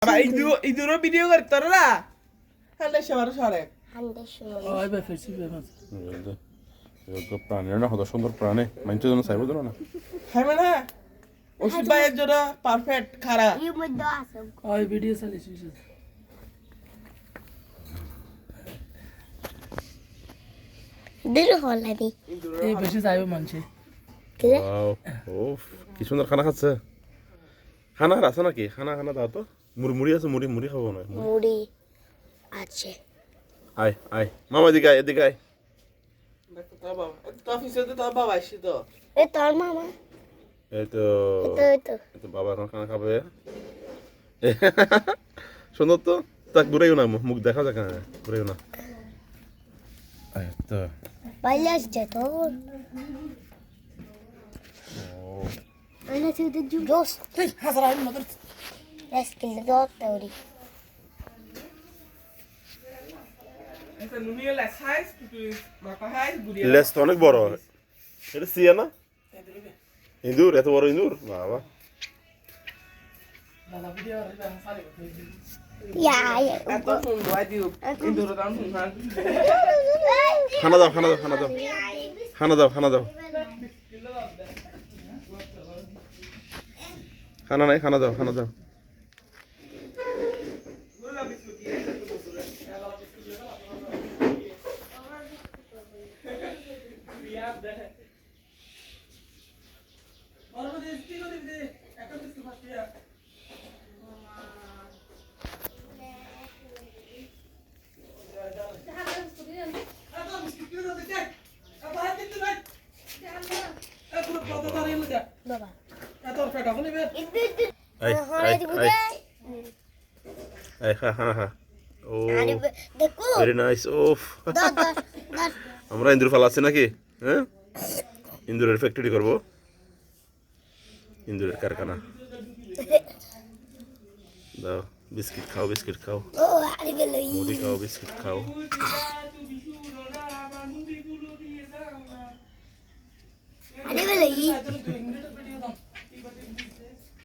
Ama iduro video करतो ना हंडे शहर शहरे ওই বে ফেসি বে মাছ প্রাণীরা না কত সুন্দর প্রাণী মানুষের জন্য চাইবো না হ্যাঁ মানে ওষুধ বাইয়ের জন্য পারফেক্ট খারা ওই ভিডিও চালিয়েছি এই বেশি চাইবো মানছে ওয়াও ওফ কি সুন্দর খানা খাচ্ছে খানা আর আছে নাকি খানা খানা দাও তো মুড়ি আছে মুড়ি খাবো না মুড়ি আছে আয় আয় মামা এদিকে আয় এদিকে আয় দেখো তো বাবা তো অফিসে তো বাবা আসি তো এ তোর মামা এই তো এই তো বাবা এখন খানা খাবে সুন্দর তো তাক ঘুরেও না মুখ দেখা যাক না ঘুরেও না এই তো বাইরে আসছে তো আইনা তুই তো জোস হাসারাই মত রেস্কিল তো তোরি এটা নুনিয়ে লেসাইজ তুই মাকা হাই গুড়িয়া লেস তো অনেক বড় এটা সিয়া না ইঁদুর এত বড় ইঁদুর বাবা দাদা ভিডিও আর হাসারে ইয়া এত সুন্দর আইদিও ইন্দুর দাম সুন্দর খানা দাও খানা দাও খানা দাও খানা দাও খানা দাও খানা নাই খানা দাও খানা দাও বাবা এই এই খা খানা খা ও দেখো ভেরি নাইস ওফ দাদা আমরা ইন্দুর ফালাচ্ছি নাকি হ্যাঁ ইন্দুরের ফ্যাক্টরি করবো ইন্দুরের কারখানা দাও বিস্কিট খাও ও আরে বেলই মুড়ি খাও বিস্কিট খাও আরে বেলই